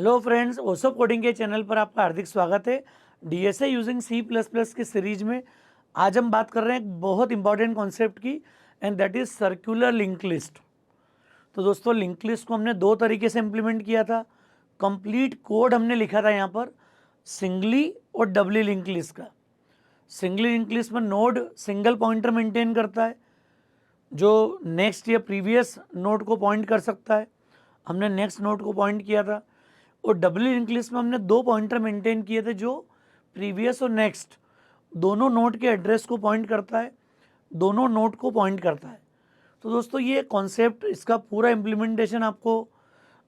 Hello friends, ओसो coding के channel पर आपका हार्दिक स्वागत है। DSA using C plus plus की सीरीज में आज हम बात कर रहे हैं एक बहुत इंपॉर्टेंट कॉन्सेप्ट की, and that is circular link list. तो दोस्तों, लिंक लिस्ट को हमने दो तरीके से इम्प्लीमेंट किया था। कंप्लीट कोड हमने लिखा था यहाँ पर सिंगली और डबली लिंक लिस्ट का। सिंगली लिंक लिस्ट में नोड सिंगल पॉइंटर मेंटेन करता है जो नेक्स्ट या प्रीवियस नोड को पॉइंट कर सकता है। हमने नेक्स्ट नोड को पॉइंट किया था। और डबली लिंक लिस्ट में हमने दो पॉइंटर मेंटेन किए थे जो प्रीवियस और नेक्स्ट दोनों नोड के एड्रेस को पॉइंट करता है, दोनों नोड को पॉइंट करता है। तो दोस्तों, ये कॉन्सेप्ट, इसका पूरा इम्प्लीमेंटेशन आपको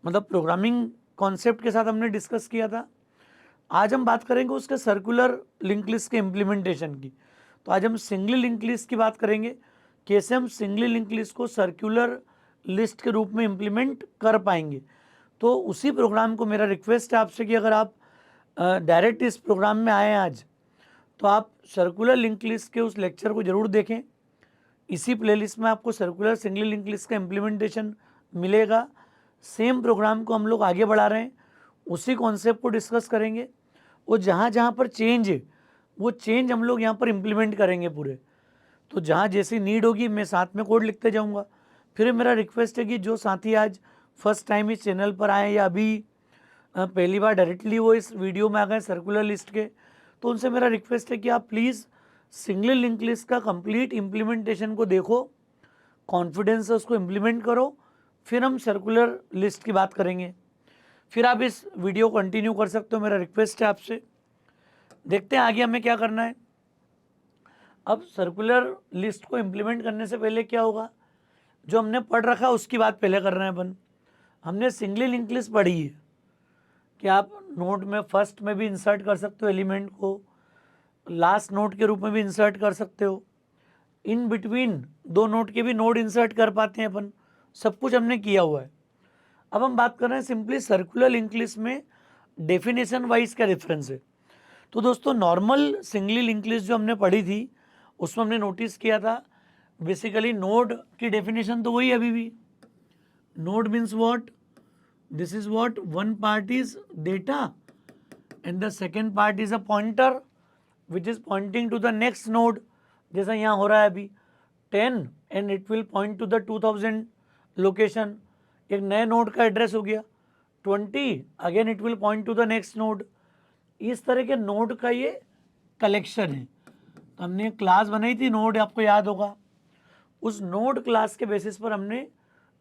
मतलब प्रोग्रामिंग कॉन्सेप्ट के साथ हमने डिस्कस किया था। आज हम बात करेंगे उसके सर्कुलर लिंक लिस्ट के इम्प्लीमेंटेशन की। तो आज हम सिंगली लिंक लिस्ट की बात करेंगे, कैसे हम सिंगली लिंक लिस्ट को सर्कुलर लिस्ट के रूप में इम्प्लीमेंट कर पाएंगे। तो उसी प्रोग्राम को मेरा रिक्वेस्ट है आपसे कि अगर आप डायरेक्ट इस प्रोग्राम में आए आज, तो आप सर्कुलर लिंक लिस्ट के उस लेक्चर को ज़रूर देखें। इसी प्लेलिस्ट में आपको सर्कुलर सिंगली लिंक लिस्ट का इम्प्लीमेंटेशन मिलेगा। सेम प्रोग्राम को हम लोग आगे बढ़ा रहे हैं, उसी कॉन्सेप्ट को डिस्कस करेंगे और जहाँ जहाँ पर चेंज है वो चेंज हम लोग यहाँ पर इम्प्लीमेंट करेंगे पूरे। तो जहाँ जैसी नीड होगी मैं साथ में कोड लिखते जाऊँगा। फिर मेरा रिक्वेस्ट है कि जो साथी आज फर्स्ट टाइम इस चैनल पर आए या अभी पहली बार डायरेक्टली वो इस वीडियो में आ गए सर्कुलर लिस्ट के, तो उनसे मेरा रिक्वेस्ट है कि आप प्लीज़ सिंगल लिंक लिस्ट का कंप्लीट इम्प्लीमेंटेशन को देखो, कॉन्फिडेंस से उसको इम्प्लीमेंट करो, फिर हम सर्कुलर लिस्ट की बात करेंगे। फिर आप इस वीडियो को कंटिन्यू कर सकते हो, मेरा रिक्वेस्ट है आपसे। देखते हैं आगे हमें क्या करना है। अब सर्कुलर लिस्ट को इम्प्लीमेंट करने से पहले क्या होगा, जो हमने पढ़ रखा है उसकी बात पहले कर रहे हैं अपन। हमने सिंगली लिंक लिस्ट पढ़ी है कि आप नोड में फर्स्ट में भी इंसर्ट कर सकते हो एलिमेंट को, लास्ट नोड के रूप में भी इंसर्ट कर सकते हो, इन बिटवीन दो नोड के भी नोड इंसर्ट कर पाते हैं अपन। सब कुछ हमने किया हुआ है। अब हम बात कर रहे हैं सिंपली सर्कुलर लिंक लिस्ट में डेफिनेशन वाइज क्या डिफरेंस है। तो दोस्तों, नॉर्मल सिंगली लिंक लिस्ट जो हमने पढ़ी थी उसमें हमने नोटिस किया था बेसिकली नोड की डेफिनेशन तो वही अभी भी। Node means what, this is what one part is data and the second part is a pointer which is pointing to the next node। जैसा यहाँ हो रहा है अभी 10 and it will point to the 2000 location, एक नए node का address हो गया। 20 again it will point to the next node. इस तरह के नोड का ये कलेक्शन है। तो हमने क्लास बनाई थी नोड, आपको याद होगा। उस नोड क्लास के बेसिस पर हमने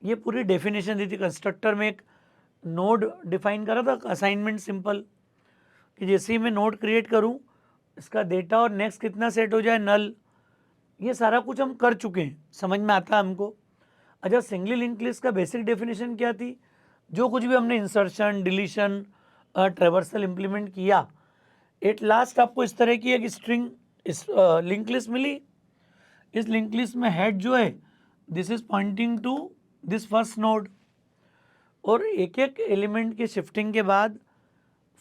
ये पूरी डेफिनेशन दी थी। कंस्ट्रक्टर में एक नोड डिफाइन करा था, असाइनमेंट सिंपल, कि जैसे ही मैं नोड क्रिएट करूं इसका डेटा और नेक्स्ट कितना सेट हो जाए, नल। ये सारा कुछ हम कर चुके हैं, समझ में आता है हमको। अच्छा, सिंगली लिंक लिस्ट का बेसिक डेफिनेशन क्या थी, जो कुछ भी हमने इंसर्शन, डिलीशन, ट्रेवर्सल इंप्लीमेंट किया, एट लास्ट आपको इस तरह की एक स्ट्रिंग लिंक लिस्ट मिली। इस लिंक लिस्ट में हेड जो है this is pointing to this first node, और एक एक एलिमेंट की शिफ्टिंग के बाद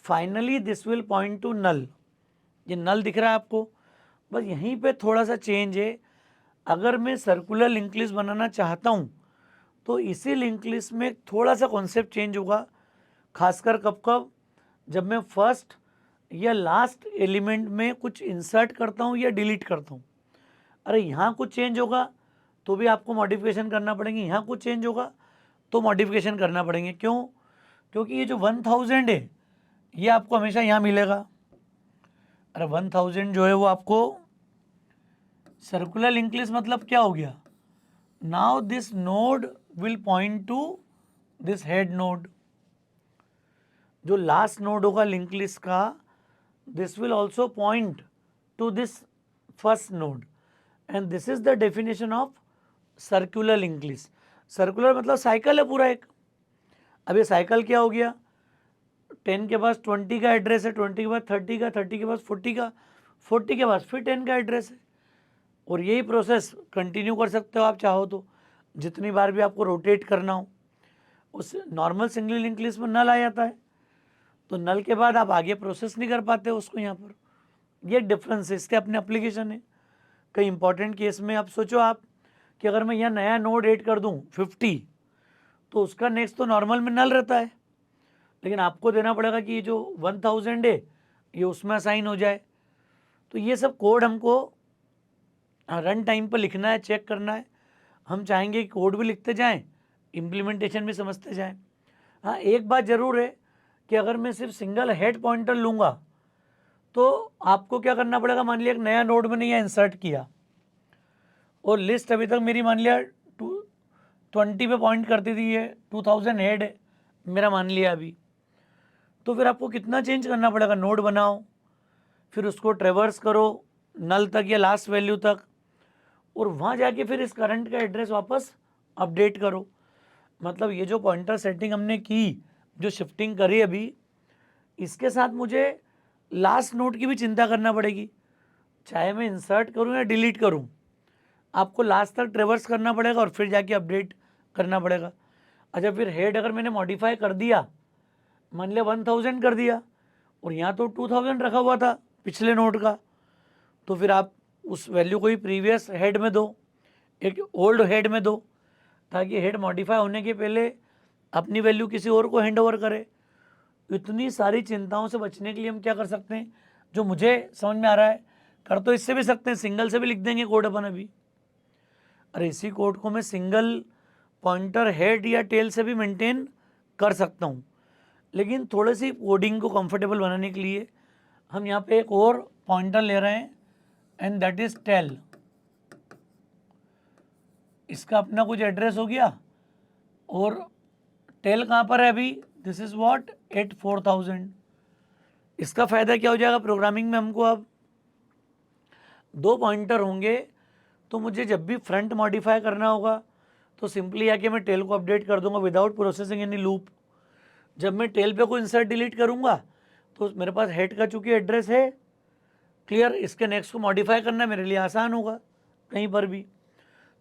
finally this will point to null. ये नल दिख रहा है आपको। बस यहीं पे थोड़ा सा चेंज है। अगर मैं सर्कुलर लिंक लिस्ट बनाना चाहता हूँ तो इसी लिंक लिस्ट में थोड़ा सा कॉन्सेप्ट चेंज होगा, खासकर कब कब, जब मैं फर्स्ट या लास्ट एलिमेंट में कुछ इंसर्ट करता हूँ या डिलीट करता हूँ। अरे यहाँ कुछ चेंज होगा तो भी आपको मॉडिफिकेशन करना पड़ेंगे, यहाँ कुछ चेंज होगा तो मॉडिफिकेशन करना पड़ेंगे। क्यों? क्योंकि ये जो 1000 है ये आपको हमेशा यहाँ मिलेगा। अरे 1000 जो है वो आपको सर्कुलर लिंक लिस्ट मतलब क्या हो गया, now this node will point to this head nod. जो लास्ट नोड होगा लिंक लिस्ट का, this will also point two this first node, and this is the definition of circular link list. Circular मतलब cycle है पूरा एक। अब ये cycle क्या हो गया, 10 के पास 20 का एड्रेस है, 20 के बाद 30 का, 30 के पास 40 का, 40 के बाद फिर 10 का एड्रेस है। और यही प्रोसेस कंटिन्यू कर सकते हो आप चाहो तो, जितनी बार भी आपको रोटेट करना हो। उस नॉर्मल सिंगल लिंक लिस्ट में नल आ जाता है, तो नल के बाद आप आगे प्रोसेस नहीं कर पाते उसको यहाँ पर। ये डिफरेंस है, इसके अपने एप्लीकेशन है। कई इंपॉर्टेंट केस में आप सोचो आप कि अगर मैं यहाँ नया नोड ऐड कर दूँ 50, तो उसका नेक्स्ट तो नॉर्मल में नल रहता है, लेकिन आपको देना पड़ेगा कि ये जो 1000 है ये उसमें असाइन हो जाए। तो ये सब कोड हमको रन टाइम पर लिखना है, चेक करना है। हम चाहेंगे कि कोड भी लिखते जाएं, इम्प्लीमेंटेशन भी समझते जाएं। हाँ, एक बात ज़रूर है कि अगर मैं सिर्फ सिंगल हेड पॉइंटर लूँगा तो आपको क्या करना पड़ेगा। मान लिया एक नया नोड मैंने यहाँ इंसर्ट किया और लिस्ट अभी तक मेरी मान लिया 20 पे पॉइंट करती थी, ये 2000 हेड है मेरा मान लिया अभी। तो फिर आपको कितना चेंज करना पड़ेगा, नोड बनाओ, फिर उसको ट्रेवर्स करो नल तक या लास्ट वैल्यू तक, और वहाँ जाके फिर इस करंट का एड्रेस वापस अपडेट करो। मतलब ये जो पॉइंटर सेटिंग हमने की, जो शिफ्टिंग करी अभी, इसके साथ मुझे लास्ट नोड की भी चिंता करना पड़ेगी। चाहे मैं इंसर्ट करूँ या डिलीट करूँ, आपको लास्ट तक ट्रेवर्स करना पड़ेगा और फिर जाके अपडेट करना पड़ेगा। अच्छा, फिर हेड अगर मैंने मॉडिफाई कर दिया, मान लिया 1000 कर दिया और यहाँ तो 2000 रखा हुआ था पिछले नोड का, तो फिर आप उस वैल्यू को ही प्रीवियस हेड में दो, एक ओल्ड हेड में दो, ताकि हेड मॉडिफाई होने के पहले अपनी वैल्यू किसी और को हैंड ओवर करे। इतनी सारी चिंताओं से बचने के लिए हम क्या कर सकते हैं, जो मुझे समझ में आ रहा है, कर तो इससे भी सकते हैं, सिंगल से भी लिख देंगे कोड अपन अभी। अरे इसी कोड को मैं सिंगल पॉइंटर हेड या टेल से भी मेंटेन कर सकता हूँ, लेकिन थोड़ी सी कोडिंग को कंफर्टेबल बनाने के लिए हम यहाँ पे एक और पॉइंटर ले रहे हैं, एंड दैट इज टेल। इसका अपना कुछ एड्रेस हो गया, और टेल कहाँ पर है अभी, दिस इज व्हाट 4000। इसका फ़ायदा क्या हो जाएगा प्रोग्रामिंग में, हमको अब दो पॉइंटर होंगे, तो मुझे जब भी फ्रंट मॉडिफाई करना होगा तो सिंपली आके मैं टेल को अपडेट कर दूंगा विदाउट प्रोसेसिंग एनी लूप। जब मैं टेल पे कोई इंसर्ट डिलीट करूंगा तो मेरे पास हेड का चूंकि एड्रेस है क्लियर, इसके नेक्स्ट को मॉडिफाई करना मेरे लिए आसान होगा कहीं पर भी।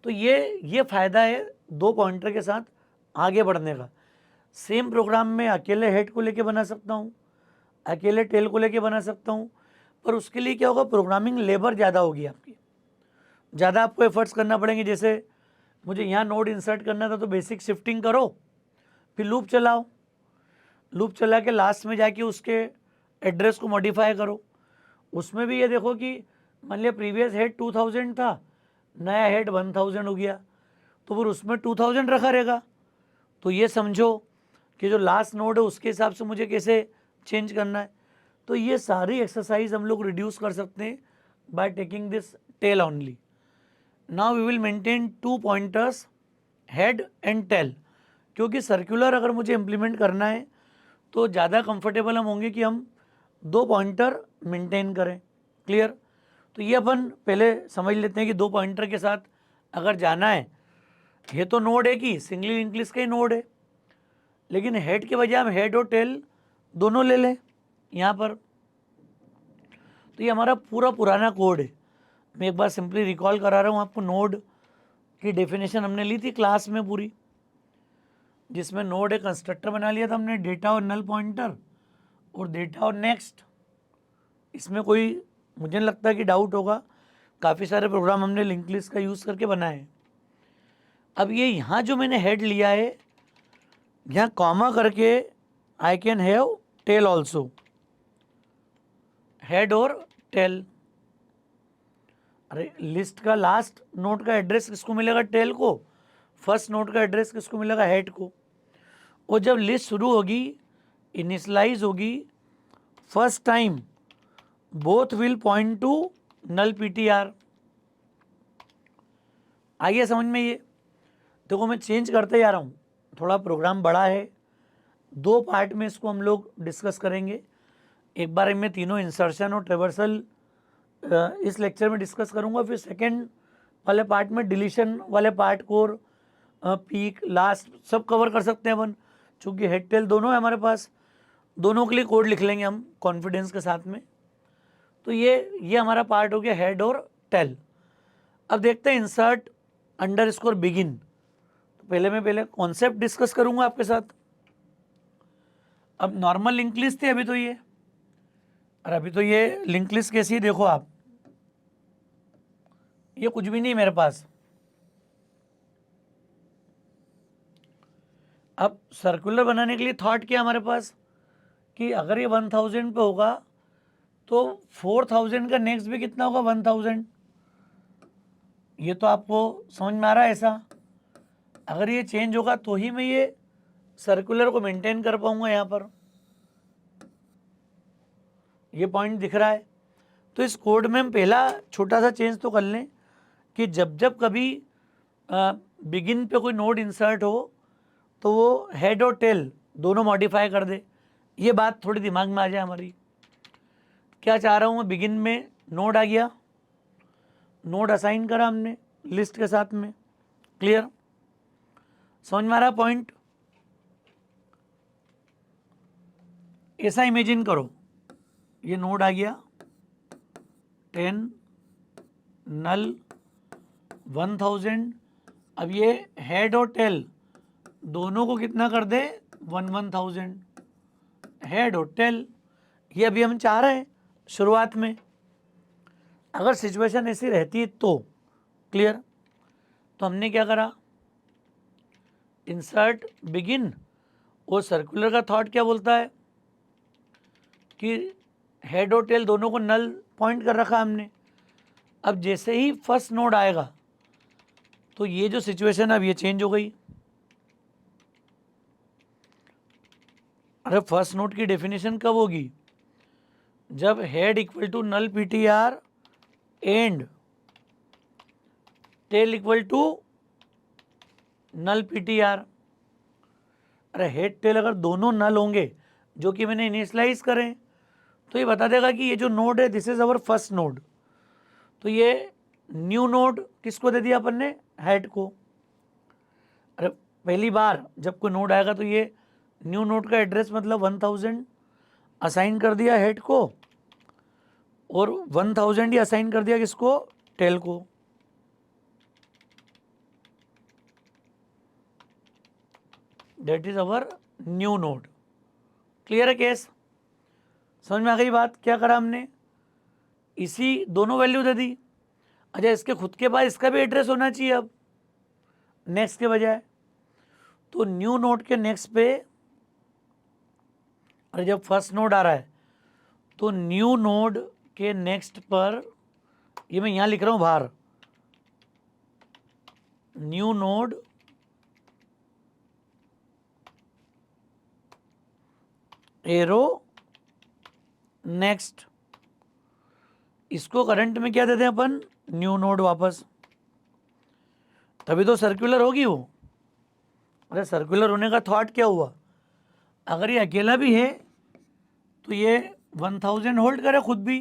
तो ये फ़ायदा है दो पॉइंटर के साथ आगे बढ़ने का। सेम प्रोग्राम में अकेले हेड को लेके बना सकता हूँ, अकेले टेल को लेके बना सकता हूँ, पर उसके लिए क्या होगा, प्रोग्रामिंग लेबर ज़्यादा होगी आपकी, ज़्यादा आपको एफर्ट्स करना पड़ेंगे। जैसे मुझे यहाँ नोड इंसर्ट करना था तो बेसिक शिफ्टिंग करो, फिर लूप चलाओ, लूप चला के लास्ट में जाके उसके एड्रेस को मॉडिफाई करो। उसमें भी ये देखो कि मान लिया प्रीवियस हेड 2000 था, नया हेड 1000 हो गया, तो फिर उसमें 2000 रखा रहेगा। तो ये समझो कि जो लास्ट नोड है उसके हिसाब से मुझे कैसे चेंज करना है। तो ये सारी एक्सरसाइज हम लोग रिड्यूस कर सकते हैं by taking this tail only. Now we will maintain two pointers head and tail, क्योंकि सर्कुलर अगर मुझे इम्प्लीमेंट करना है तो ज़्यादा कंफर्टेबल हम होंगे कि हम दो पॉइंटर मेंटेन करें। क्लियर। तो ये अपन पहले समझ लेते हैं कि दो पॉइंटर के साथ अगर जाना है, ये तो नोड है कि सिंगली लिंक्ड लिस्ट का ही नोड है, लेकिन हेड के बजाय हम हेड और टेल दोनों ले लें यहाँ पर। तो ये हमारा पूरा पुराना कोड है। मैं एक बार सिंपली रिकॉल करा रहा हूँ आपको। नोड की डेफिनेशन हमने ली थी क्लास में पूरी, जिसमें नोड एक कंस्ट्रक्टर बना लिया था हमने, डेटा और नल पॉइंटर और डेटा और नेक्स्ट। इसमें कोई मुझे नहीं लगता कि डाउट होगा, काफ़ी सारे प्रोग्राम हमने लिंक लिस्ट का यूज़ करके बनाए हैं। अब ये यहाँ जो मैंने हेड लिया है, यहाँ कॉमा करके I can have tail also, head और टेल। अरे लिस्ट का लास्ट नोड का एड्रेस किसको मिलेगा, टेल को, फर्स्ट नोड का एड्रेस किसको मिलेगा, हेड को। और जब लिस्ट शुरू होगी, इनिशलाइज होगी, first time both will point to null PTR. आइए समझ में ये देखो, मैं चेंज करते जा रहा हूँ, थोड़ा प्रोग्राम बड़ा है, दो पार्ट में इसको हम लोग डिस्कस करेंगे। एक बार मैं तीनों इंसर्शन और ट्रेवर्सल इस लेक्चर में डिस्कस करूंगा, फिर सेकंड वाले पार्ट में डिलीशन वाले पार्ट को, पीक लास्ट सब कवर कर सकते हैं अपन, चूँकि हेड टेल दोनों है हमारे पास, दोनों के लिए कोड लिख लेंगे हम कॉन्फिडेंस के साथ में। तो ये हमारा पार्ट हो गया हेड और टेल। अब देखते हैं इंसर्ट अंडर स्कोर बिगिन। तो पहले कॉन्सेप्ट डिस्कस करूंगा आपके साथ। अब नॉर्मल लिंक लिस्ट थी अभी तो ये, और अभी तो ये लिंक लिस्ट कैसी है देखो आप, ये कुछ भी नहीं मेरे पास। अब सर्कुलर बनाने के लिए थॉट क्या हमारे पास, कि अगर ये 1000 पे होगा तो 4000 का नेक्स्ट भी कितना होगा 1000। ये तो आपको समझ में आ रहा है ऐसा। अगर ये चेंज होगा तो ही मैं ये सर्कुलर को मेंटेन कर पाऊंगा यहाँ पर। ये पॉइंट दिख रहा है। तो इस कोड में हम पहला छोटा सा चेंज तो कर लें कि जब जब कभी बिगिन पे कोई नोड इंसर्ट हो तो वो हेड और टेल दोनों मॉडिफाई कर दे। ये बात थोड़ी दिमाग में आ जाए हमारी। क्या चाह रहा हूँ मैं, बिगिन में नोड आ गया, नोड असाइन करा हमने लिस्ट के साथ में। क्लियर, समझ में आ रहा पॉइंट? ऐसा इमेजिन करो, ये नोड आ गया 10 नल 1000। अब ये हेड और टेल दोनों को कितना कर दे 1000 हेड और टेल। ये अभी हम चाह रहे हैं शुरुआत में। अगर सिचुएशन ऐसी रहती है तो क्लियर, तो हमने क्या करा, इंसर्ट बिगिन, और सर्कुलर का थॉट क्या बोलता है कि हेड और टेल दोनों को नल पॉइंट कर रखा हमने। अब जैसे ही फर्स्ट नोड आएगा तो ये जो सिचुएशन है अब ये चेंज हो गई। अरे फर्स्ट नोड की डेफिनेशन कब होगी, जब head equal to null PTR and tail equal to null PTR. अरे हेड टेल अगर दोनों नल होंगे जो कि मैंने इनिशियलाइज करें तो ये बता देगा कि ये जो नोड है this is our first node. तो ये न्यू नोड किसको दे दिया अपन ने, हेड को। अरे पहली बार जब कोई नोड आएगा तो ये न्यू नोड का एड्रेस मतलब 1000 असाइन कर दिया हेड को, और 1000 ही असाइन कर दिया किसको, टेल को। That is our new node. Clear है केस, समझ में आ गई बात? क्या करा हमने, इसी दोनों वैल्यू दे दी। अच्छा, इसके खुद के पास इसका भी एड्रेस होना चाहिए अब नेक्स्ट के बजाय। तो न्यू नोड के नेक्स्ट पे, अरे जब फर्स्ट नोड आ रहा है तो न्यू नोड के नेक्स्ट पर, ये मैं यहाँ लिख रहा हूँ बाहर, न्यू नोड एरो नेक्स्ट, इसको करंट में क्या देते हैं अपन, न्यू नोड वापस, तभी तो सर्कुलर होगी वो। अरे सर्कुलर होने का थॉट क्या हुआ, अगर ये अकेला भी है तो ये 1000 होल्ड करे खुद भी।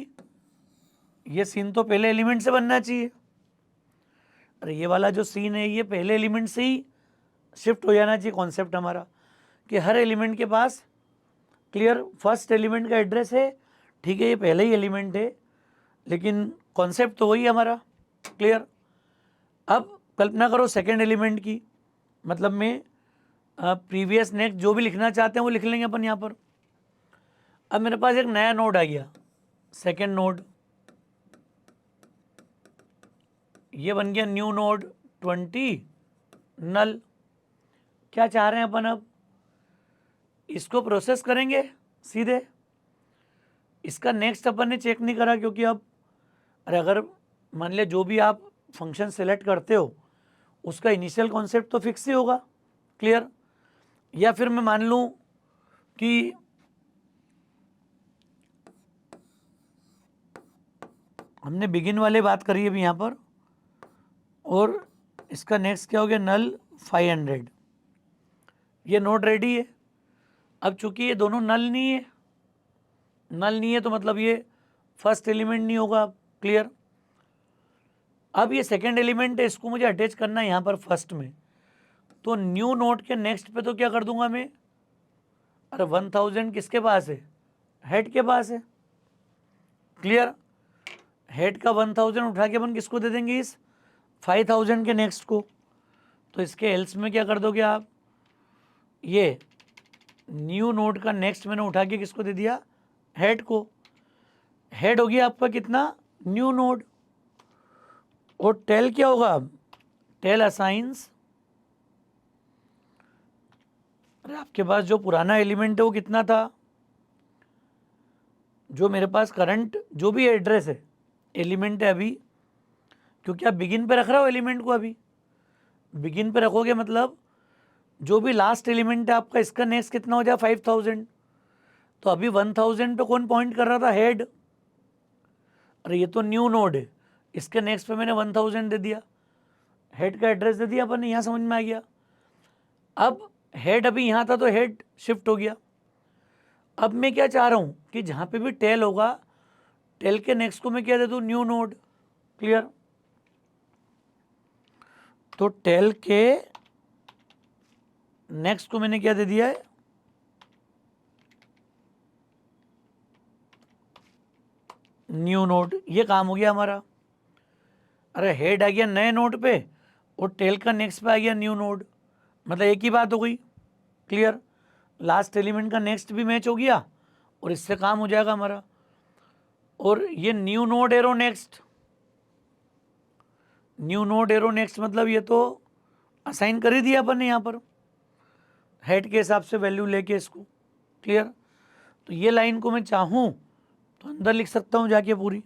ये सीन तो पहले एलिमेंट से बनना चाहिए। अरे ये वाला जो सीन है ये पहले एलिमेंट से ही शिफ्ट हो जाना चाहिए कॉन्सेप्ट हमारा, कि हर एलिमेंट के पास क्लियर फर्स्ट एलिमेंट का एड्रेस है। ठीक है, ये पहले ही एलिमेंट है लेकिन कॉन्सेप्ट तो वही हमारा। क्लियर, अब कल्पना करो सेकेंड एलिमेंट की, मतलब में प्रीवियस नेक्स्ट जो भी लिखना चाहते हैं वो लिख लेंगे अपन यहाँ पर। अब मेरे पास एक नया नोड आ गया, सेकेंड नोड, ये बन गया न्यू नोड 20 नल। क्या चाह रहे हैं अपन, अब इसको प्रोसेस करेंगे सीधे। इसका नेक्स्ट अपन ने चेक नहीं करा क्योंकि अब, अरे अगर मान लिया जो भी आप फंक्शन सेलेक्ट करते हो उसका इनिशियल कॉन्सेप्ट तो फिक्स ही होगा। क्लियर, या फिर मैं मान लूँ कि हमने बिगिन वाले बात करी अभी यहाँ पर, और इसका नेक्स्ट क्या हो गया, नल 500। ये नोड रेडी है। अब चूंकि ये दोनों नल नहीं है, नल नहीं है तो मतलब ये फर्स्ट एलिमेंट नहीं होगा। क्लियर, अब ये सेकेंड एलिमेंट है, इसको मुझे अटैच करना है यहाँ पर फर्स्ट में। तो न्यू नोड के नेक्स्ट पे तो क्या कर दूंगा मैं, अरे 1000 किसके पास है, हेड के पास है। क्लियर, हेड का 1000 उठा के अपन किसको दे देंगे, इस 5000 के नेक्स्ट को। तो इसके एल्स में क्या कर दोगे आप, ये न्यू नोड का नेक्स्ट मैंने उठा के किसको दे दिया, हेड को। हेड हो गया आपका कितना, न्यू नोड। और टेल क्या होगा, टेल असाइंस, अरे आपके पास जो पुराना एलिमेंट है वो कितना था, जो मेरे पास करंट जो भी एड्रेस है, एलिमेंट है अभी, क्योंकि आप बिगिन पे रख रहे हो एलिमेंट को, अभी बिगिन पे रखोगे मतलब जो भी लास्ट एलिमेंट है आपका, इसका नेक्स्ट कितना हो जाए 5000। तो अभी 1000 पे कौन पॉइंट कर रहा था, हेड। अरे ये तो न्यू नोड है, इसके नेक्स्ट पे मैंने 1000 दे दिया, हेड का एड्रेस दे दिया अपन ने, यहाँ समझ में आ गया। अब हेड अभी यहाँ था तो हेड शिफ्ट हो गया। अब मैं क्या चाह रहा हूँ कि जहाँ पे भी टेल होगा, टेल के नेक्स्ट को मैं क्या दे दूँ, न्यू नोड। क्लियर। तो टेल के नेक्स्ट को मैंने क्या दे दिया है, न्यू नोड। ये काम हो गया हमारा। अरे हेड आ गया नए नोड पे और टेल का नेक्स्ट पे आ गया न्यू नोड, मतलब एक ही बात हो गई। क्लियर। लास्ट एलिमेंट का नेक्स्ट भी मैच हो गया और इससे काम हो जाएगा हमारा। और ये new node arrow next, new node arrow next मतलब ये तो असाइन कर ही दिया अपन ने यहाँ पर हेड के हिसाब से वैल्यू लेके इसको। क्लियर। तो ये लाइन को मैं चाहूँ तो अंदर लिख सकता हूँ जाके पूरी।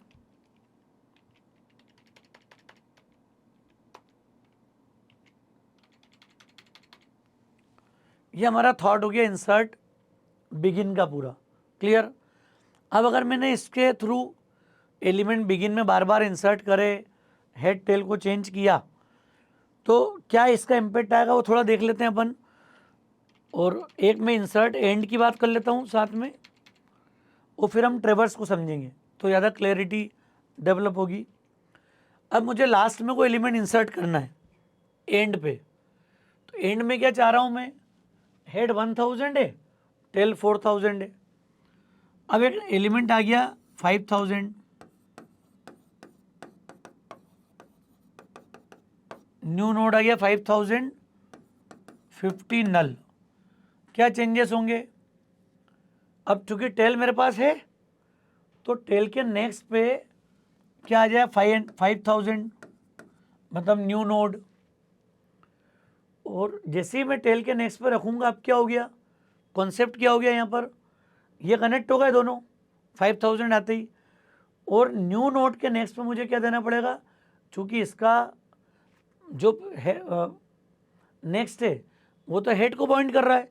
ये हमारा थॉट हो गया इंसर्ट बिगिन का पूरा। क्लियर। अब अगर मैंने इसके थ्रू एलिमेंट बिगिन में बार बार इंसर्ट करे, हेड टेल को चेंज किया, तो क्या इसका इम्पैक्ट आएगा वो थोड़ा देख लेते हैं अपन। और एक मैं इंसर्ट एंड की बात कर लेता हूँ साथ में, और फिर हम ट्रेवर्स को समझेंगे तो ज़्यादा क्लैरिटी डेवलप होगी। अब मुझे लास्ट में कोई एलिमेंट इंसर्ट करना है एंड पे, तो एंड में क्या चाह रहा हूँ मैं, हेड 1000 है, टेल 4000 है। अब एक एलिमेंट आ गया 5000, न्यू नोड आ गया 5050 नल। क्या चेंजेस होंगे, अब चूंकि टेल मेरे पास है तो टेल के नेक्स्ट पे क्या आ जाए 5000, मतलब न्यू नोड। और जैसे ही मैं टेल के नेक्स्ट पे रखूँगा, अब क्या हो गया, कॉन्सेप्ट क्या हो गया यहाँ पर, ये कनेक्ट हो गए दोनों 5000 आते ही। और न्यू नोड के नेक्स्ट पे मुझे क्या देना पड़ेगा, चूँकि इसका जो है नेक्स्ट है वो तो हेड को पॉइंट कर रहा है,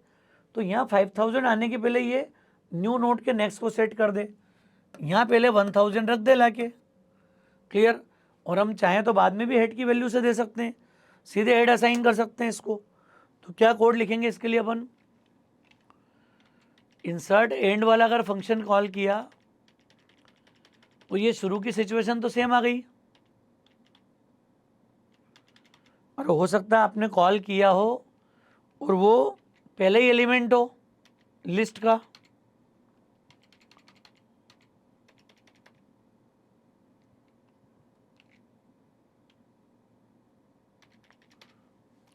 तो यहाँ 5000 आने के पहले ये न्यू नोड के नेक्स्ट को सेट कर दे, यहाँ पहले 1000 रख दे लाके। क्लियर। और हम चाहें तो बाद में भी हेड की वैल्यू से दे सकते हैं, सीधे हेड असाइन कर सकते हैं इसको। तो क्या कोड लिखेंगे इसके लिए अपन, इंसर्ट एंड वाला अगर फंक्शन कॉल किया तो ये शुरू की सिचुएशन तो सेम आ गई, और हो सकता है आपने कॉल किया हो और वो पहले ही एलिमेंट हो लिस्ट का।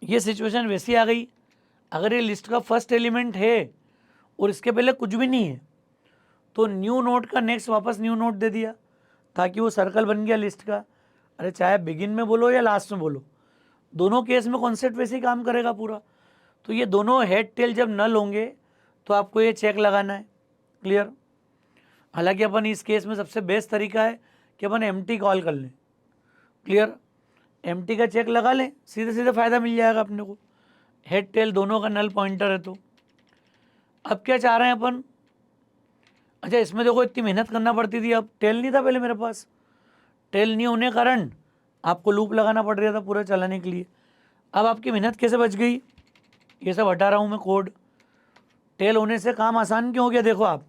ये सिचुएशन वैसी आ गई, अगर ये लिस्ट का फर्स्ट एलिमेंट है और इसके पहले कुछ भी नहीं है, तो न्यू नोड का नेक्स्ट वापस न्यू नोड दे दिया ताकि वो सर्कल बन गया लिस्ट का। अरे चाहे बिगिन में बोलो या लास्ट में बोलो, दोनों केस में कॉन्सेप्ट वैसे ही काम करेगा पूरा। तो ये दोनों हेड टेल जब नल होंगे तो आपको ये चेक लगाना है। क्लियर। हालांकि अपन इस केस में सबसे बेस्ट तरीका है कि अपन एम्प्टी कॉल कर लें। क्लियर। एम्प्टी का चेक लगा लें, सीधे सीधे फ़ायदा मिल जाएगा अपने को, हेड टेल दोनों का नल पॉइंटर है। तो अब क्या चाह रहे हैं अपन, अच्छा इसमें देखो इतनी मेहनत करना पड़ती थी, अब टेल नहीं था पहले मेरे पास, टेल नहीं होने के कारण आपको लूप लगाना पड़ रहा था पूरा चलाने के लिए। अब आपकी मेहनत कैसे बच गई, ये सब हटा रहा हूँ मैं कोड। टेल होने से काम आसान क्यों हो गया, देखो आप,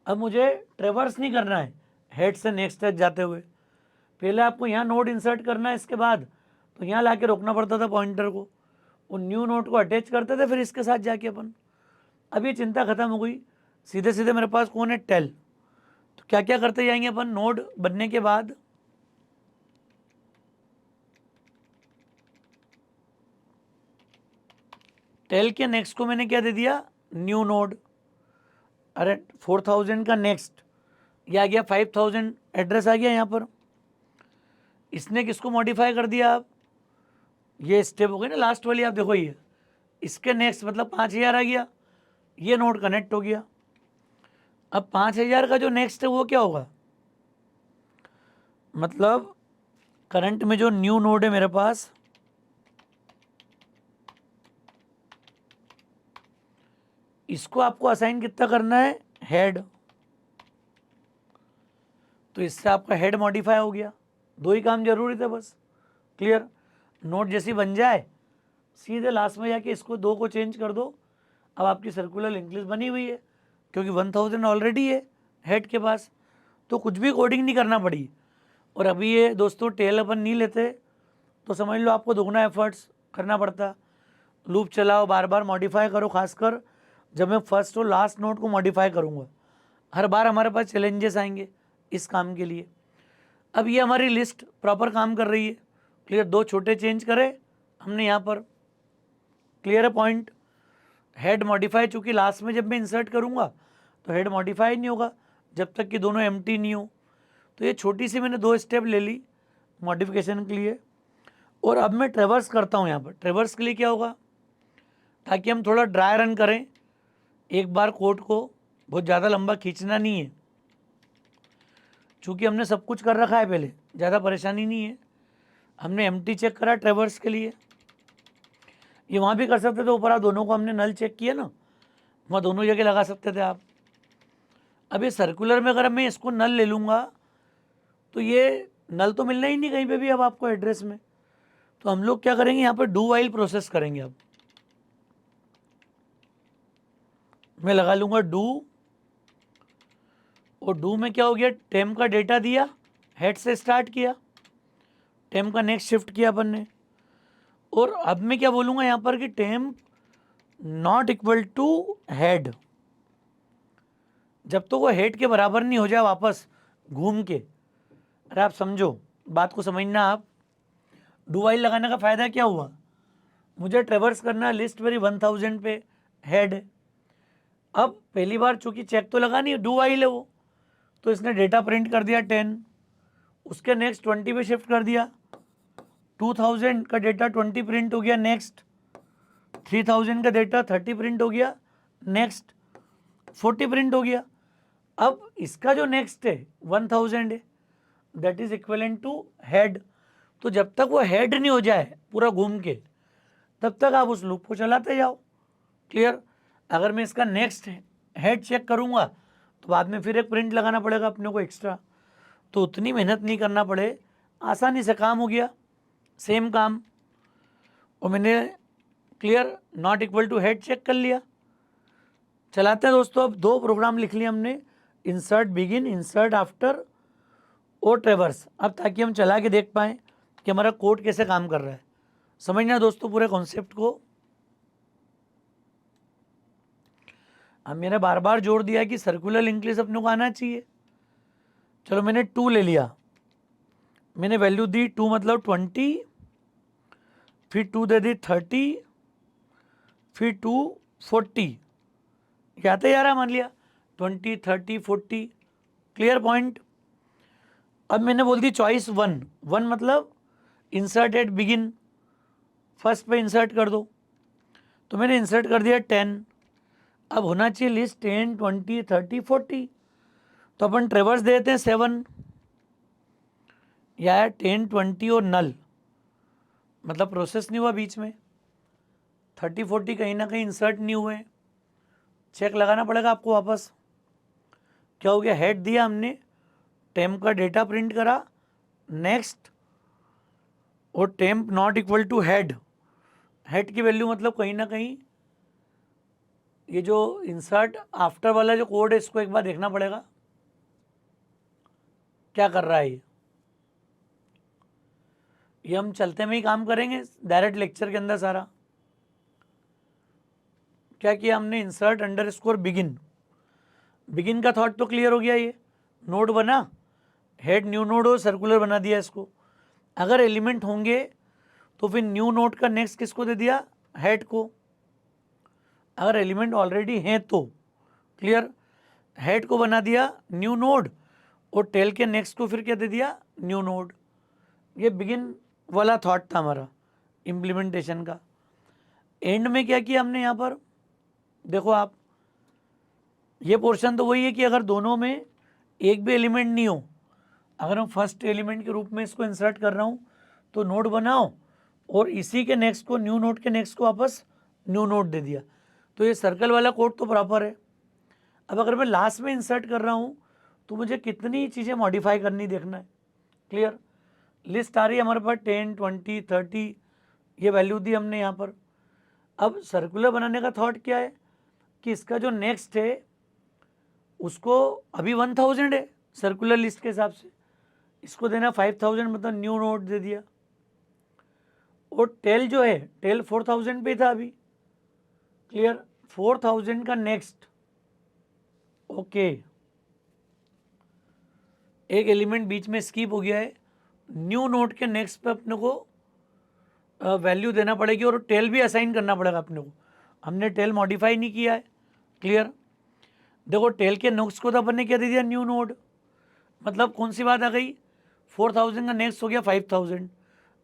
अब मुझे ट्रेवर्स नहीं करना है हेड से नेक्स्ट तक जाते हुए, पहले आपको यहाँ नोड इंसर्ट करना है, इसके बाद तो यहाँ ला के रोकना पड़ता था पॉइंटर को, वो न्यू नोड को अटैच करते थे फिर इसके साथ जाके अपन। अब ये चिंता खत्म हो गई, सीधे सीधे मेरे पास कौन है, टेल। तो क्या क्या करते जाएंगे अपन, नोड बनने के बाद टेल के नेक्स्ट को मैंने क्या दे दिया, न्यू नोड। अरे 4000 का नेक्स्ट ये आ गया 5000, एड्रेस आ गया यहाँ पर, इसने किसको मॉडिफाई कर दिया। आप ये स्टेप हो गई ना लास्ट वाली, आप देखो ये इसके नेक्स्ट मतलब 5000 आ गया, ये नोड कनेक्ट हो गया। अब 5000 का जो नेक्स्ट है वो क्या होगा, मतलब करंट में जो न्यू नोड है मेरे पास, इसको आपको असाइन कितना करना है, हेड। तो इससे आपका हेड मॉडिफाई हो गया, दो ही काम जरूरी थे बस, क्लियर। नोट जैसी बन जाए सीधे लास्ट में जाके इसको 2 को चेंज कर दो, अब आपकी सर्कुलर लिंक लिस्ट बनी हुई है, क्योंकि 1000 ऑलरेडी है हेड के पास, तो कुछ भी कोडिंग नहीं करना पड़ी। और अभी ये दोस्तों टेल अपन नहीं लेते तो समझ लो आपको दोगुना एफर्ट्स करना पड़ता। लूप चलाओ, बार बार मॉडिफाई करो, खासकर जब मैं फर्स्ट और लास्ट नोट को मॉडिफाई करूँगा, हर बार हमारे पास चैलेंजेस आएंगे इस काम के लिए। अब ये हमारी लिस्ट प्रॉपर काम कर रही है, क्लियर। 2 छोटे चेंज करे हमने यहाँ पर, क्लियर है पॉइंट। हेड मॉडिफाई, चूँकि लास्ट में जब मैं इंसर्ट करूँगा तो हेड मॉडिफाई नहीं होगा जब तक कि दोनों एम्प्टी नहीं हो। तो ये छोटी सी मैंने 2 स्टेप ले ली मॉडिफिकेशन के लिए। और अब मैं ट्रेवर्स करता हूँ यहाँ पर। ट्रेवर्स के लिए क्या होगा, ताकि हम थोड़ा ड्राई रन करें, एक बार कोड को बहुत ज़्यादा लंबा खींचना नहीं है, चूँकि हमने सब कुछ कर रखा है पहले, ज़्यादा परेशानी नहीं है। हमने एम्प्टी चेक करा ट्रेवर्स के लिए, ये वहाँ भी कर सकते थे, ऊपर दोनों को हमने नल चेक किया ना, वहाँ दोनों जगह लगा सकते थे आप। अब ये सर्कुलर में अगर मैं इसको नल ले लूँगा तो ये नल तो मिलना ही नहीं कहीं पे भी अब आपको एड्रेस में। तो हम लोग क्या करेंगे, यहाँ पर डू वाइल प्रोसेस करेंगे। अब मैं लगा लूँगा डू, और डू में क्या हो गया, टेम का डेटा दिया, हेड से स्टार्ट किया, टेम का नेक्स्ट शिफ्ट किया अपन ने। और अब मैं क्या बोलूँगा यहाँ पर कि टेम नॉट इक्वल टू हेड, जब तो वो हेड के बराबर नहीं हो जाए वापस घूम के। अरे आप समझो, बात को समझना आप। डू वाइल लगाने का फ़ायदा क्या हुआ, मुझे ट्रेवर्स करना है, लिस्ट मेरी 1000 पे हेड है। अब पहली बार चूंकि चेक तो लगा नहीं, डू वाइल है वो, तो इसने डेटा प्रिंट कर दिया 10, उसके नेक्स्ट 20 पे शिफ्ट कर दिया, 2000 का डेटा 20 प्रिंट हो गया, नेक्स्ट 3000 का डेटा 30 प्रिंट हो गया, नेक्स्ट 40 प्रिंट हो गया। अब इसका जो नेक्स्ट है 1000 है, that is equivalent to head. तो जब तक वो हेड नहीं हो जाए पूरा घूम के, तब तक आप उस लूप को चलाते जाओ, क्लियर। अगर मैं इसका नेक्स्ट हेड चेक करूँगा तो बाद में फिर एक प्रिंट लगाना पड़ेगा अपने को एक्स्ट्रा, तो उतनी मेहनत नहीं करना पड़े, आसानी से काम हो गया, सेम काम। और मैंने clear not equal to head check कर लिया। चलाते हैं दोस्तों, अब 2 प्रोग्राम लिख लिए हमने, इंसर्ट बिगिन, इंसर्ट आफ्टर और ट्रेवर्स। अब ताकि हम चला के देख पाएँ कि हमारा कोड कैसे काम कर रहा है। समझना दोस्तों पूरे कॉन्सेप्ट को। अब मैंने बार बार जोड़ दिया कि सर्कुलर लिंक लिस्ट अपने को आना चाहिए। चलो मैंने 2 ले लिया, मैंने वैल्यू दी 2 मतलब 20, फिर 2 दे दी 30, फिर 2 40, क्या था यार, मान लिया 20 30 40, क्लियर पॉइंट। अब मैंने बोल दी चॉइस 1, 1 मतलब इंसर्ट एट बिगिन, फर्स्ट पे इंसर्ट कर दो, तो मैंने इंसर्ट कर दिया 10। अब होना चाहिए लिस्ट 10 20 30 40, तो अपन ट्रेवर्स देते हैं 7, या 10 20 और नल, मतलब प्रोसेस नहीं हुआ बीच में, 30 40 कहीं ना कहीं इंसर्ट नहीं हुए, चेक लगाना पड़ेगा आपको वापस। क्या हो गया, हेड दिया हमने, टेम्प का डेटा प्रिंट करा, नेक्स्ट, और temp not equal to head, head की वैल्यू मतलब कहीं ना कहीं ये जो इंसर्ट आफ्टर वाला जो कोड है इसको एक बार देखना पड़ेगा क्या कर रहा है ये हम चलते में ही काम करेंगे डायरेक्ट लेक्चर के अंदर सारा। क्या किया हमने, इंसर्ट अंडरस्कोर बिगिन, बिगिन का थॉट तो क्लियर हो गया, ये नोड बना, हेड न्यू नोड हो, सर्कुलर बना दिया इसको। अगर एलिमेंट होंगे तो फिर न्यू नोड का नेक्स्ट किसको दे दिया, हेड को। अगर एलिमेंट ऑलरेडी हैं तो क्लियर, हेड को बना दिया न्यू नोड, और टेल के नेक्स्ट को फिर क्या दे दिया, न्यू नोड। ये बिगिन वाला थॉट था हमारा इम्प्लीमेंटेशन का। एंड में क्या किया हमने यहाँ पर, देखो आप, ये पोर्शन तो वही है कि अगर दोनों में एक भी एलिमेंट नहीं हो, अगर हम फर्स्ट एलिमेंट के रूप में इसको इंसर्ट कर रहा हूँ तो नोड बनाओ और इसी के नेक्स्ट को, न्यू नोड के नेक्स्ट को वापस न्यू नोड दे दिया, तो ये सर्कल वाला कोड तो प्रॉपर है। अब अगर मैं लास्ट में इंसर्ट कर रहा हूँ तो मुझे कितनी चीज़ें मॉडिफाई करनी देखना है। क्लियर? लिस्ट आ रही है हमारे पास 10, 20, 30, ये वैल्यू दी हमने यहाँ पर। अब सर्कुलर बनाने का थॉट क्या है कि इसका जो नेक्स्ट है उसको अभी 1000 है सर्कुलर लिस्ट के हिसाब से, इसको देना 5000, मतलब न्यू नोड दे दिया। और टेल जो है, टेल 4000 पे था अभी। क्लियर? 4000 का नेक्स्ट, ओके, एक एलिमेंट बीच में स्किप हो गया है, न्यू नोड के नेक्स्ट पे अपने को वैल्यू देना पड़ेगी और टेल भी असाइन करना पड़ेगा अपने को। हमने टेल मॉडिफाई नहीं किया है। क्लियर? देखो टेल के नेक्स्ट को तो अपन ने क्या दे दिया, न्यू नोड, मतलब कौन सी बात आ गई, 4000 का नेक्स्ट हो गया 5000,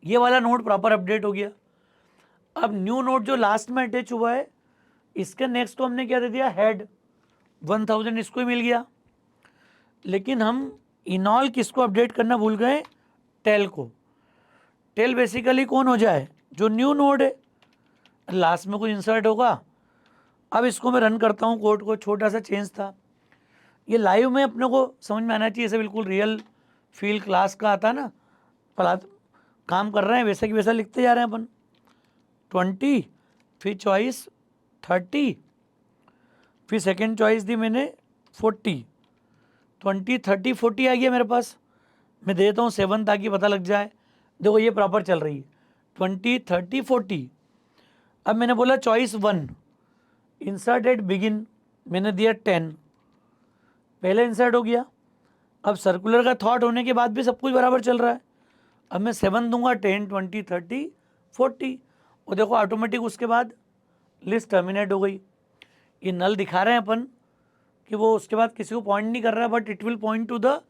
ये वाला नोड प्रॉपर अपडेट हो गया। अब न्यू नोड जो लास्ट में अटैच हुआ है इसके नेक्स्ट को हमने क्या दे दिया, हेड, 1000 इसको ही मिल गया। लेकिन हम इनऑल किसको अपडेट करना भूल गए, टेल को। टेल बेसिकली कौन हो जाए, जो न्यू नोड है, लास्ट में कुछ इंसर्ट होगा। अब इसको मैं रन करता हूँ, कोड को छोटा सा चेंज था, ये लाइव में अपने को समझ में आना चाहिए, ऐसे बिल्कुल रियल फील क्लास का आता ना, काम कर रहे हैं वैसे कि वैसा लिखते जा रहे हैं अपन। 20, फिर चॉइस 30, फिर सेकेंड चॉइस दी मैंने 40, 20, 30, 40 आ गया मेरे पास। मैं देता हूँ 7 ताकि पता लग जाए। देखो ये प्रॉपर चल रही है, 20, 30, 40। अब मैंने बोला चॉइस 1, इंसर्ट एट बिगिन, मैंने दिया 10, पहले इंसर्ट हो गया। अब सर्कुलर का थॉट होने के बाद भी सब कुछ बराबर चल रहा है। अब मैं 7 दूंगा, 10, 20, 30, 40, और देखो ऑटोमेटिक उसके बाद लिस्ट टर्मिनेट हो गई। ये नल दिखा रहे हैं अपन कि वो उसके बाद किसी को पॉइंट नहीं कर रहा है, but it will point to the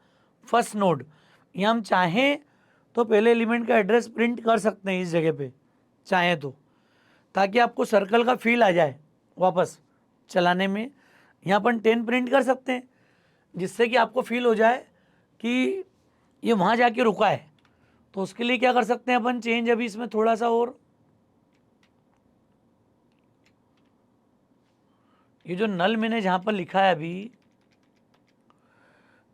first node. यहाँ हम चाहें तो पहले एलिमेंट का एड्रेस प्रिंट कर सकते हैं इस जगह पे, चाहें तो, ताकि आपको सर्कल का फील आ जाए वापस चलाने में। यहाँ अपन 10 प्रिंट कर सकते हैं जिससे कि आपको फील हो जाए कि ये वहाँ जाके रुका है। तो उसके लिए क्या कर सकते हैं अपन, चेंज अभी इसमें थोड़ा सा और, ये जो नल मैंने जहाँ पर लिखा है अभी,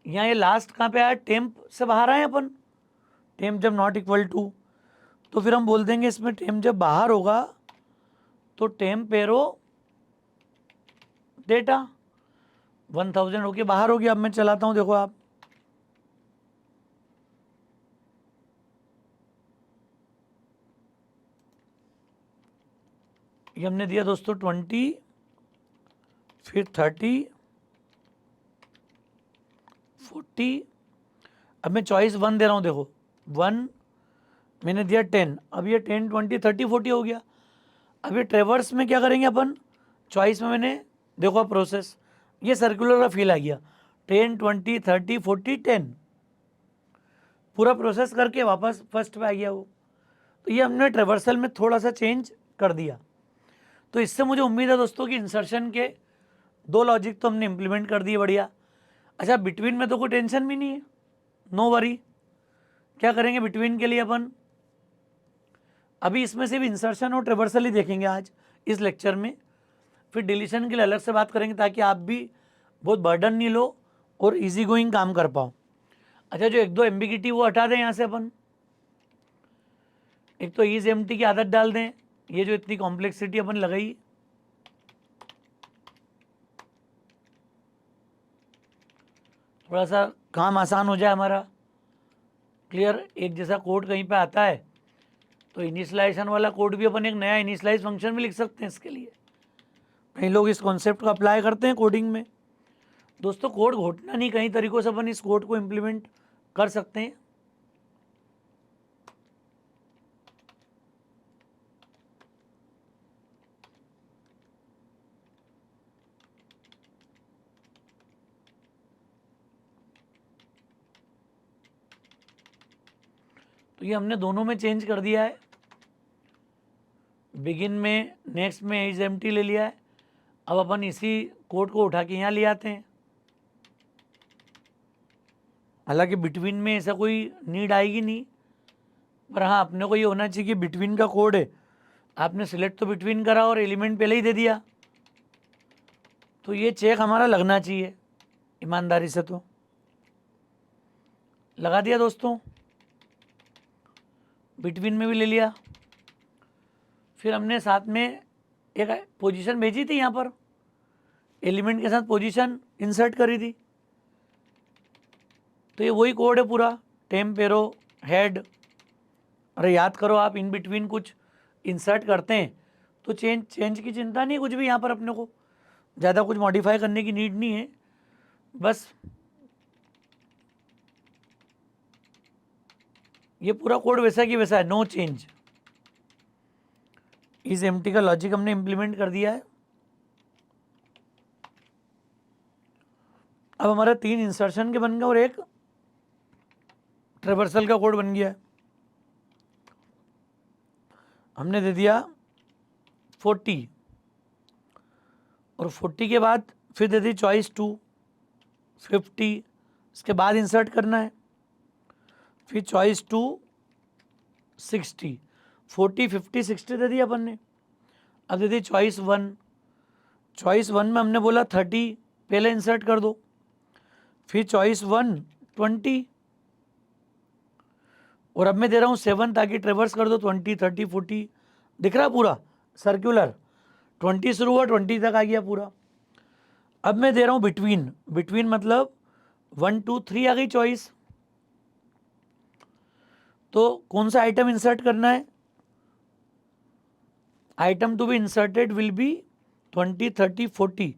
यहाँ ये लास्ट कहाँ पे आया, टेम्प से बाहर आए अपन। टेम्प जब नॉट इक्वल टू, तो फिर हम बोल देंगे इसमें टेम्प जब बाहर होगा तो टेम्प एरो डेटा 1000 होके बाहर हो गया। अब मैं चलाता हूँ, देखो आप, ये हमने दिया दोस्तों 20, फिर 30, 40। अब मैं चॉइस 1 दे रहा हूँ, देखो 1, मैंने दिया 10, अब ये 10, 20, 30, 40 हो गया। अब ये ट्रेवर्स में क्या करेंगे अपन, चॉइस में मैंने, देखो प्रोसेस, ये सर्कुलर का फील आ गया, 10, 20, 30, 40, 10, पूरा प्रोसेस करके वापस फर्स्ट पे आ गया वो। तो ये हमने ट्रेवर्सल में थोड़ा सा चेंज कर दिया। तो इससे मुझे उम्मीद है दोस्तों कि इंसर्शन के 2 लॉजिक तो हमने इम्प्लीमेंट कर दिए, बढ़िया। अच्छा, बिटवीन में तो कोई टेंशन भी नहीं है, नो वरी। क्या करेंगे बिटवीन के लिए अपन, अभी इसमें से भी इंसर्शन और ट्रेवर्सल ही देखेंगे आज इस लेक्चर में, फिर डिलीशन के लिए अलग से बात करेंगे ताकि आप भी बहुत बर्डन नहीं लो और इजी गोइंग काम कर पाओ। अच्छा, जो 1-2 एम्बिगिटी वो हटा दें यहाँ से अपन, एक तो ईज एम्प्टी की आदत डाल दें, ये जो इतनी कॉम्प्लेक्सिटी अपन लगाई, थोड़ा सा काम आसान हो जाए हमारा। क्लियर? एक जैसा कोड कहीं पे आता है तो इनिशलाइजेशन वाला कोड भी अपन एक नया इनिशलाइज फंक्शन भी लिख सकते हैं इसके लिए। कई लोग इस कॉन्सेप्ट को अप्लाई करते हैं कोडिंग में। दोस्तों कोड घोटना नहीं, कई तरीकों से अपन इस कोड को इम्प्लीमेंट कर सकते हैं। तो ये हमने दोनों में चेंज कर दिया है, बिगिन में, नेक्स्ट में इज एम्प्टी ले लिया है। अब अपन इसी कोड को उठा के यहाँ ले आते हैं। हालांकि बिटवीन में ऐसा कोई नीड आएगी नहीं, पर हाँ अपने को ये होना चाहिए कि बिटवीन का कोड है, आपने सिलेक्ट तो बिटवीन करा और एलिमेंट पहले ही दे दिया, तो ये चेक हमारा लगना चाहिए ईमानदारी से। तो लगा दिया दोस्तों, बिटवीन में भी ले लिया। फिर हमने साथ में एक पोजीशन भेजी थी, यहाँ पर एलिमेंट के साथ पोजीशन इंसर्ट करी थी, तो ये वही कोड है पूरा, टेम्प एरो हेड। अरे याद करो आप, इन बिटवीन कुछ इंसर्ट करते हैं तो चेंज की चिंता नहीं, कुछ भी यहाँ पर अपने को ज़्यादा कुछ मॉडिफाई करने की नीड नहीं है, बस ये पूरा कोड वैसा की वैसा है, नो चेंज। इस एम्प्टी का लॉजिक हमने इंप्लीमेंट कर दिया है। अब हमारा 3 इंसर्शन के बन गए और एक ट्रेवर्सल का कोड बन गया है। हमने दे दिया 40 और 40 के बाद फिर दे दी चॉइस 2 50, इसके बाद इंसर्ट करना है, फिर चॉइस 2 60, 40 50 60 दे दिया अपन ने। अब दे दी चॉइस 1, चॉइस 1 में हमने बोला 30 पहले इंसर्ट कर दो, फिर चॉइस 1 20, और अब मैं दे रहा हूँ 7 ताकि ट्रेवर्स कर दो 20 30 40, दिख रहा पूरा सर्कुलर, 20 शुरू हुआ 20 तक आ गया पूरा। अब मैं दे रहा हूँ बिटवीन, बिटवीन मतलब 1 2 3 आ गई चॉइस, तो कौन सा आइटम इंसर्ट करना है, item to be inserted will be 20 30 40,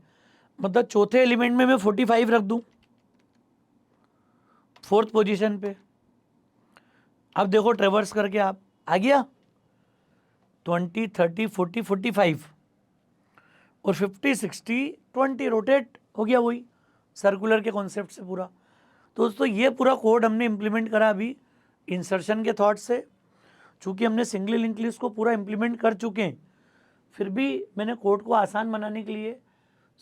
मतलब चौथे एलिमेंट में मैं 45 रख दूं, फोर्थ पोजीशन पे। अब देखो ट्रेवर्स करके आप आ गया 20 30 40 45 और 50 60 20 रोटेट हो गया, वही सर्कुलर के कॉन्सेप्ट से पूरा। तो दोस्तों ये पूरा कोड हमने इम्प्लीमेंट करा अभी इंसर्शन के थॉट से। चूँकि हमने सिंगली लिंक लिस्ट को पूरा इम्प्लीमेंट कर चुके हैं, फिर भी मैंने कोड को आसान बनाने के लिए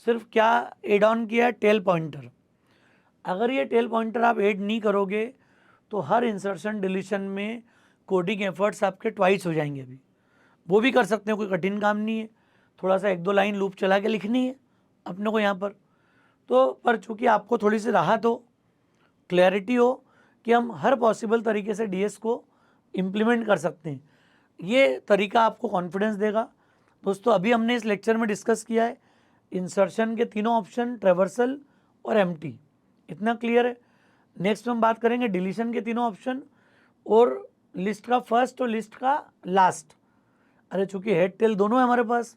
सिर्फ क्या एड ऑन किया है, टेल पॉइंटर। अगर ये टेल पॉइंटर आप ऐड नहीं करोगे तो हर इंसर्शन डिलीशन में कोडिंग एफर्ट्स आपके ट्वाइस हो जाएंगे। अभी वो भी कर सकते हैं, कोई कठिन काम नहीं है, थोड़ा सा 1-2 लाइन लूप चला के लिखनी है अपने को यहाँ पर। तो पर चूँकि आपको थोड़ी सी राहत हो, क्लैरिटी हो कि हम हर पॉसिबल तरीके से डीएस को इम्प्लीमेंट कर सकते हैं, ये तरीका आपको कॉन्फिडेंस देगा। दोस्तों अभी हमने इस लेक्चर में डिस्कस किया है इंसर्शन के तीनों ऑप्शन, ट्रेवर्सल और एम्प्टी, इतना क्लियर है। नेक्स्ट में हम बात करेंगे डिलीशन के तीनों ऑप्शन और लिस्ट का फर्स्ट और लिस्ट का लास्ट। अरे चूंकि हेड टेल दोनों है हमारे पास,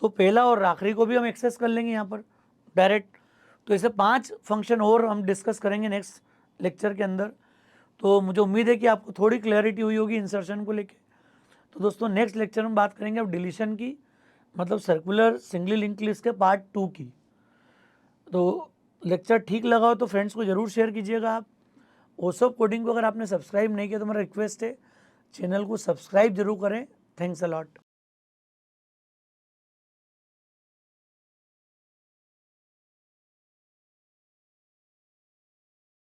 तो पहला और आखिरी को भी हम एक्सेस कर लेंगे यहाँ पर डायरेक्ट। तो ऐसे 5 फंक्शन और हम डिस्कस करेंगे नेक्स्ट लेक्चर के अंदर। तो मुझे उम्मीद है कि आपको थोड़ी क्लैरिटी हुई होगी इंसर्शन को लेके। तो दोस्तों नेक्स्ट लेक्चर में बात करेंगे अब डिलीशन की, मतलब सर्कुलर सिंगली लिंक लिस्ट के पार्ट 2 की। तो लेक्चर ठीक लगा हो तो फ्रेंड्स को ज़रूर शेयर कीजिएगा आप। ओसोप कोडिंग को अगर आपने सब्सक्राइब नहीं किया तो मेरा रिक्वेस्ट है चैनल को सब्सक्राइब जरूर करें। Thanks a lot.